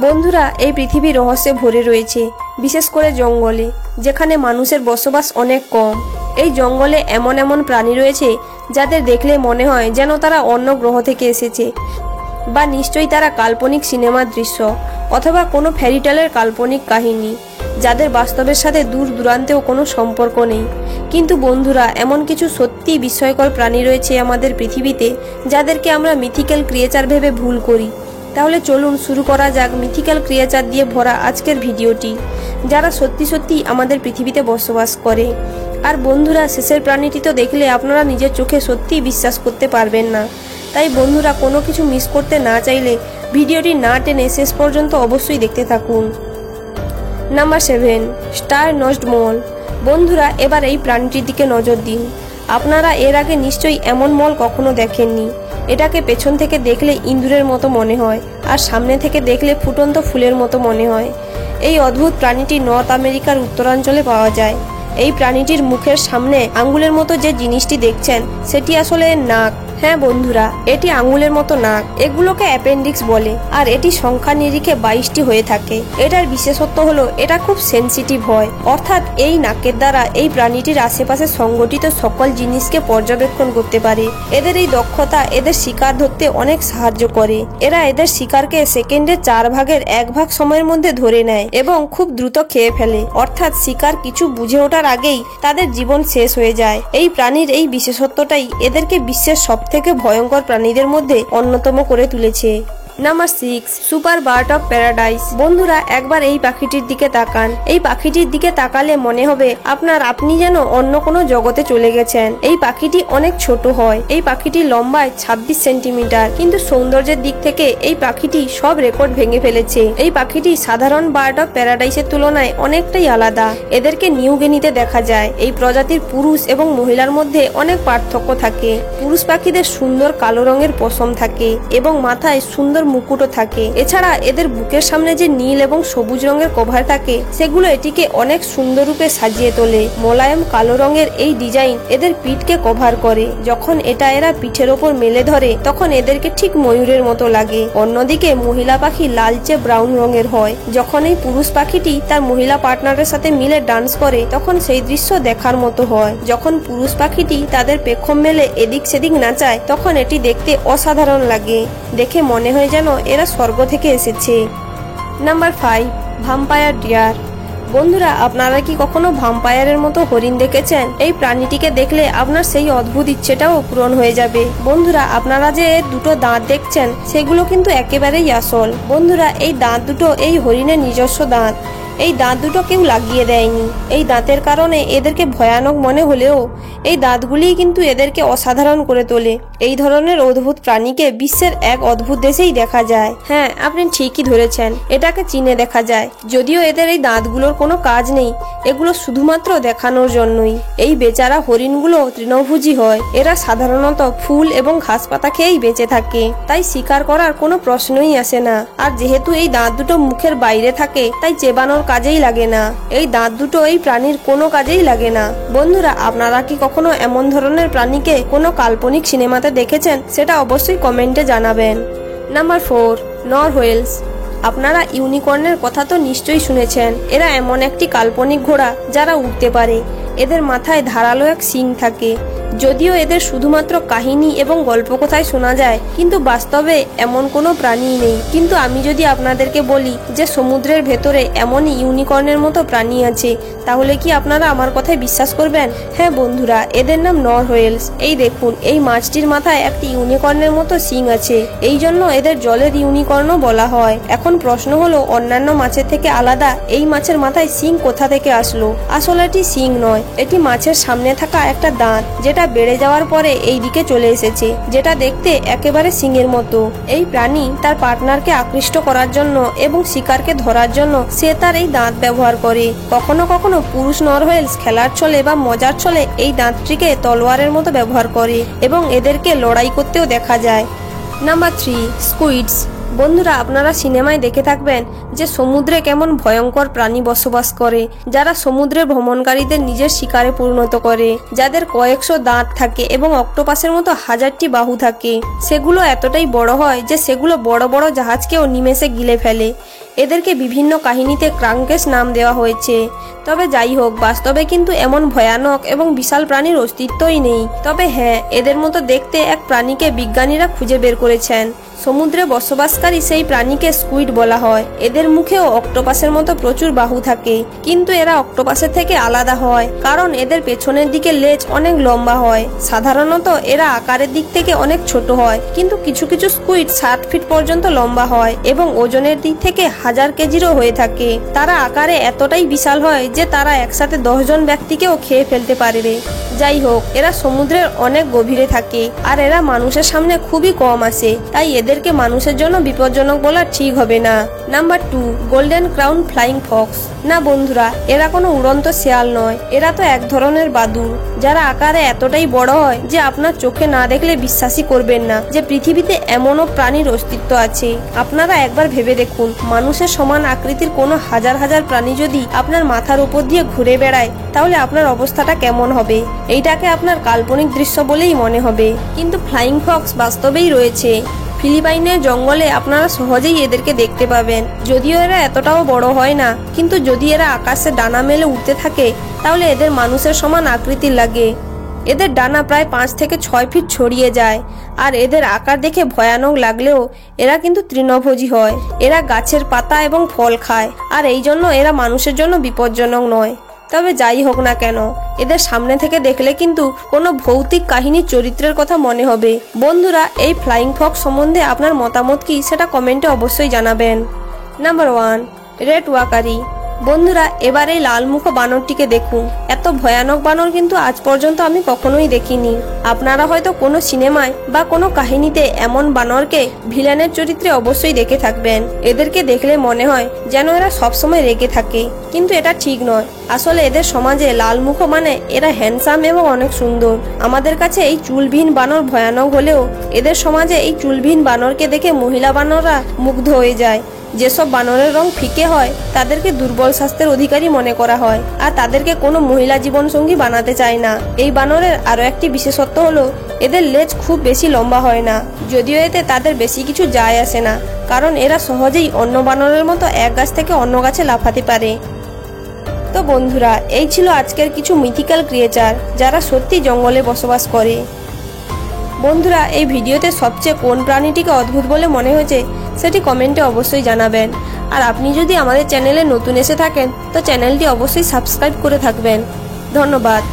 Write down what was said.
বন্ধুরা, এই পৃথিবী রহস্যে ভরে রয়েছে, বিশেষ করে জঙ্গলে, যেখানে মানুষের বসবাস অনেক কম। এই জঙ্গলে এমন এমন প্রাণী রয়েছে যাদের দেখলে মনে হয় যেন তারা অন্য গ্রহ থেকে এসেছে, বা নিশ্চয়ই তারা কাল্পনিক সিনেমার দৃশ্য অথবা কোনো ফ্যারিটেলের কাল্পনিক কাহিনী, যাদের বাস্তবের সাথে দূর দূরান্তেও কোনো সম্পর্ক নেই। কিন্তু বন্ধুরা, এমন কিছু সত্যি বিস্ময়কর প্রাণী রয়েছে আমাদের পৃথিবীতে, যাদেরকে আমরা মিথিক্যাল ক্রিয়েচার ভেবে ভুল করি। তাহলে চলুন শুরু করা যাক মিথিক্যাল ক্রিয়েচার দিয়ে ভরা আজকের ভিডিওটি, যারা সত্যি সত্যি আমাদের পৃথিবীতে বসবাস করে। আর বন্ধুরা, শেষের প্রাণীটি তো দেখলে আপনারা নিজের চোখে সত্যিই বিশ্বাস করতে পারবেন না। তাই বন্ধুরা, কোনো কিছু মিস করতে না চাইলে ভিডিওটি না টেনে শেষ পর্যন্ত অবশ্যই দেখতে থাকুন। নাম্বার 7, স্টার নস্ট মল। বন্ধুরা, এবার এই প্রাণীটির দিকে নজর দিন। আপনারা এর আগে নিশ্চয়ই এমন মল কখনো দেখেননি। এটাকে পেছন থেকে দেখলে ইঁদুরের মতো মনে হয়, আর সামনে থেকে দেখলে ফুটন্ত ফুলের মতো মনে হয়। এই অদ্ভুত প্রাণীটি নর্থ আমেরিকার উত্তরাঞ্চলে পাওয়া যায়। এই প্রাণীটির মুখের সামনে আঙ্গুলের মতো যে জিনিসটি দেখছেন, সেটি আসলে নাক। হ্যাঁ বন্ধুরা, এটি আঙুলের মতো নাক। এগুলোকে অ্যাপেন্ডিক্স বলে, আর এটি সংখ্যা নিরিখে 22টি হয়ে থাকে। এটার বিশেষত্ব হলো এটা খুব সেনসিটিভ হয়, অর্থাৎ এই নাকের দ্বারা এই প্রাণীটির আশেপাশে সংগঠিত সকল জিনিসকে পর্যবেক্ষণ করতে পারে। এদের এই দক্ষতা এদের শিকার ধরতে অনেক সাহায্য করে। এরা এদের শিকারকে সেকেন্ডে 4 ভাগের 1 ভাগ সময়ের মধ্যে ধরে নেয় এবং খুব দ্রুত খেয়ে ফেলে, অর্থাৎ শিকার কিছু বুঝে ওঠার আগেই তাদের জীবন শেষ হয়ে যায়। এই প্রাণীর এই বিশেষত্বটাই এদেরকে বিশ্বের সবথেকে ভয়ঙ্কর প্রাণীদের মধ্যে অন্যতম করে তুলেছে। Number 6, super bird of paradise. বন্ধুরা, একবার এই পাখিটির দিকে তাকান। এই পাখিটির দিকে তাকালে মনে হবে আপনি যেন অন্য কোনো জগতে চলে গেছেন। এই পাখিটি অনেক ছোট হয়। এই পাখিটি লম্বায় 26 সেন্টিমিটার, কিন্তু সৌন্দর্যের দিক থেকে এই পাখিটি সব রেকর্ড ভেঙে ফেলেছে। এই পাখিটি সাধারণ বার্ড অফ প্যারাডাইসের তুলনায় অনেকটাই আলাদা। এদেরকে নিউ গিনিতে দেখা যায়। এই প্রজাতির পুরুষ এবং মহিলার মধ্যে অনেক পার্থক্য থাকে। পুরুষ পাখিদের সুন্দর কালো রঙের পশম থাকে এবং মাথায় সুন্দর মুকুটও থাকে। এছাড়া এদের বুকের সামনে যে নীল এবং সবুজ রঙের কভার থাকে, সেগুলো এটিকে অনেক সুন্দর রূপে সাজিয়ে তোলে। মোলায়েম কালো রঙের এই ডিজাইন এদের পিঠকে কভার করে। যখন এটা এরা পিঠের ওপর মেলে ধরে, তখন এদেরকে ঠিক ময়ূরের মতো লাগে। অন্যদিকে মহিলা পাখি লালচে ব্রাউন রঙের হয়। যখন এই পুরুষ পাখিটি তার মহিলা পার্টনারের সাথে মিলে ডান্স করে, তখন সেই দৃশ্য দেখার মতো হয়। যখন পুরুষ পাখিটি তাদের পেখম মেলে এদিক সেদিক নাচায়, তখন এটি দেখতে অসাধারণ লাগে। দেখে মনে হয় যেন এরা স্বর্গ থেকে এসেছে। Number 5, vampire deer. বন্ধুরা, আপনারা কি কখনো ভাম্পায়ারের মতো হরিণ দেখেছেন? এই প্রাণীটিকে দেখলে আপনার সেই অদ্ভুত ইচ্ছেটাও পূরণ হয়ে যাবে। বন্ধুরা, আপনারা যে এর দুটো দাঁত দেখছেন, সেগুলো কিন্তু একেবারেই আসল। বন্ধুরা, এই দাঁত দুটো এই হরিণের নিজস্ব দাঁত। এই দাঁত দুটো কেউ লাগিয়ে দেয়নি। এই দাঁতের কারণে এদেরকে ভয়ানক মনে হলেও এই দাঁতগুলিই কিন্তু এদেরকে অসাধারণ করে তোলে। এই ধরনের অদ্ভুত প্রাণীকে বিশ্বের এক অদ্ভুত দেশেই দেখা যায়। হ্যাঁ, আপনি ঠিকই ধরেছেন, এটাকে চীনে দেখা যায়। যদিও এদের এই দাঁতগুলোর কোনো কাজ নেই, এগুলো শুধুমাত্র দেখানোর জন্যই। এই বেচারা হরিণগুলো তৃণভোজী হয়। এরা সাধারণত ফুল এবং ঘাস পাতা খেয়েই বেঁচে থাকে, তাই শিকার করার কোনো প্রশ্নই আসে না। আর যেহেতু এই দাঁত দুটো মুখের বাইরে থাকে, তাই চেবানোর কাজেই লাগে না। এই দাঁত দুটো এই প্রাণীর কোনো কাজেই লাগে না। বন্ধুরা, আপনারা কি কখনো এমন ধরনের প্রাণীকে কোনো কাল্পনিক সিনেমাতে দেখেছেন? সেটা অবশ্যই কমেন্টে জানাবেন। নাম্বার 4, নরওয়েলস। আপনারা ইউনিকর্নের কথা তো নিশ্চয়ই শুনেছেন। এরা এমন একটি কাল্পনিক ঘোড়া যারা উড়তে পারে। এদের মাথায় ধারালো এক শিং থাকে। যদিও এদের শুধুমাত্র কাহিনী এবং গল্পকথায় শোনা যায়, কিন্তু বাস্তবে এমন কোনো প্রাণী নেই। কিন্তু আমি যদি আপনাদেরকে বলি যে সমুদ্রের ভেতরে এমনই ইউনিকর্নের মতো প্রাণী আছে, তাহলে কি আপনারা আমার কথায় বিশ্বাস করবেন? হ্যাঁ বন্ধুরা, এদের নাম নরওয়েলস। এই দেখুন, এই মাছটির মাথায় একটি ইউনিকর্নের মতো শিং আছে। এই জন্য এদের জলের ইউনিকর্নও বলা হয়। এখন প্রশ্ন হলো, অন্যান্য মাছের থেকে আলাদা এই মাছের মাথায় শিং কোথা থেকে আসলো? আসলে এটি শিং নয়, এটি মাছের সামনে থাকা একটা দাঁত, যেটা বেড়ে যাওয়ার পরে এই দিকে চলে এসেছে, যেটা দেখতে একেবারে শিংয়ের মতো। এই প্রাণী তার পার্টনারকে আকৃষ্ট করার জন্য এবং শিকারকে ধরার জন্য সে তার এই দাঁত ব্যবহার করে। কখনো কখনো পুরুষ নরওয়েলস খেলার ছলে বা মজার ছলে এই দাঁতটিকে তলোয়ারের মতো ব্যবহার করে এবং এদেরকে লড়াই করতেও দেখা যায়। নাম্বার 3, স্কুইডস। বন্ধুরা, আপনারা সিনেমায় দেখে থাকবেন যে সমুদ্রে কেমন ভয়ঙ্কর প্রাণী বসবাস করে, যারা সমুদ্রের ভ্রমণকারীদের নিজের শিকারে পরিণত করে, যাদের কয়েকশো দাঁত থাকে এবং অক্টোপাসের মতো হাজারটি বাহু থাকে। সেগুলো এতটাই বড় হয় যে সেগুলো বড় বড় জাহাজকেও নিমেষে গিলে ফেলে। এদেরকে বিভিন্ন কাহিনীতে ক্রাঙ্কেস নাম দেওয়া হয়েছে। তবে যাই হোক, বাস্তবে কিন্তু এমন ভয়ানক এবং বিশাল প্রাণীর অস্তিত্বই নেই। তবে হ্যাঁ, এদের মতো দেখতে এক প্রাণীকে বিজ্ঞানীরা খুঁজে বের করেছেন। সমুদ্রে বসবাসকারী সেই প্রাণীকে স্কুইড বলা হয়। এদের মুখেও অক্টোপাসের মতো প্রচুর বাহু থাকে, কিন্তু এরা অক্টোপাসের থেকে আলাদা হয় কারণ এদের পেছনের দিকে লেজ অনেক লম্বা হয়। সাধারণত এরা আকারের দিক থেকে অনেক ছোট হয়, কিন্তু কিছু কিছু স্কুইড 60 ফিট পর্যন্ত লম্বা হয় এবং ওজনের দিক থেকে 1000 কেজিরও হয়ে থাকে। তারা আকারে এতটাই বিশাল হয় যে তারা একসাথে 10 জন ব্যক্তিকেও খেয়ে ফেলতে পারবে। যাই হোক, এরা সমুদ্রের অনেক গভীরে থাকে আর এরা মানুষের সামনে খুবই কম আসে, তাই এদেরকে মানুষের জন্য বিপজ্জনক বলা ঠিক হবে না। Number 2, golden crown flying Fox. না বন্ধুরা, এরা কোনো উড়ন্ত শেয়াল নয়। এরা তো এক ধরনের বাদুড়, যারা আকারে এতটাই বড় হয় যে আপনার চোখে না দেখলে বিশ্বাসই করবেন না যে পৃথিবীতে এমনও প্রাণীর অস্তিত্ব আছে। আপনারা একবার ভেবে দেখুন, মানুষের সমান আকৃতির কোনো হাজার হাজার প্রাণী যদি আপনার মাথার উপর দিয়ে ঘুরে বেড়ায়, তাহলে আপনার অবস্থাটা কেমন হবে? এইটাকে আপনার কাল্পনিক দৃশ্য বলেই মনে হবে, কিন্তু ফ্লাইং ফক্স বাস্তবেই রয়েছে। ফিলিপাইনের জঙ্গলে আপনারা সহজেই এদেরকে দেখতে পাবেন। যদিও এরা এতটাও বড় হয় না, কিন্তু যদি এরা আকাশে ডানা মেলে উঠতে থাকে তাহলে এদের মানুষের সমান আকৃতির লাগে। এদের ডানা প্রায় 5 থেকে 6 ফিট ছড়িয়ে যায়, আর এদের আকার দেখে ভয়ানক লাগলেও এরা কিন্তু তৃণভোজী হয়। এরা গাছের পাতা এবং ফল খায়, আর এই জন্য এরা মানুষের জন্য বিপজ্জনক নয়। তবে যাই হোক না কেন, এদের সামনে থেকে দেখলে কিন্তু কোনো ভৌতিক কাহিনীর চরিত্রের কথা মনে হবে। বন্ধুরা, এই ফ্লাইং ফক্স সম্বন্ধে আপনার মতামত কি সেটা কমেন্টে অবশ্যই জানাবেন। Number 1, red uakari. বন্ধুরা, এবার এই লালমুখ বানরটিকে দেখুন। এত ভয়ানক বানর কিন্তু আজ পর্যন্ত আমি কখনোই দেখিনি। আপনারা হয়তো কোনো সিনেমায় বা কোনো কাহিনীতে এমন বানরকে ভিলেনের চরিত্রে অবশ্যই দেখে থাকবেন। এদেরকে দেখলে মনে হয় যেন এরা সবসময় রেগে থাকে, কিন্তু এটা ঠিক নয়। আসলে এদের সমাজে লালমুখ মানে এরা হ্যান্ডসাম এবং অনেক সুন্দর। আমাদের কাছে এই চুলবিহীন বানর ভয়ানক হলেও এদের সমাজে এই চুলবিহীন বানরকে দেখে মহিলা বানররা মুগ্ধ হয়ে যায়। যেসব বানরের রং ফিকে হয় তাদেরকে দুর্বল স্বাস্থ্যের অধিকারী মনে করা হয়, আর তাদেরকে কোনো মহিলা জীবনসঙ্গী বানাতে চায় না। এই বানরের আরো একটি বিশেষত্ব হলো এদের লেজ খুব বেশি লম্বা হয় না, যদিও এতে তাদের বেশি কিছু যায় আসে না, কারণ এরা সহজেই অন্য বানরের মতো এক গাছ থেকে অন্য গাছে লাফাতে পারে। তো বন্ধুরা, এই ছিল আজকের কিছু মিথিক্যাল ক্রিয়েচার যারা সত্যি জঙ্গলে বসবাস করে। বন্ধুরা, এই ভিডিওতে সবচেয়ে কোন প্রাণীটিকে অদ্ভুত বলে মনে হয়েছে সেটি কমেন্টে অবশ্যই জানাবেন। আর আপনি যদি আমাদের চ্যানেলে নতুন এসে থাকেন তো চ্যানেলটি অবশ্যই সাবস্ক্রাইব করে থাকবেন। ধন্যবাদ।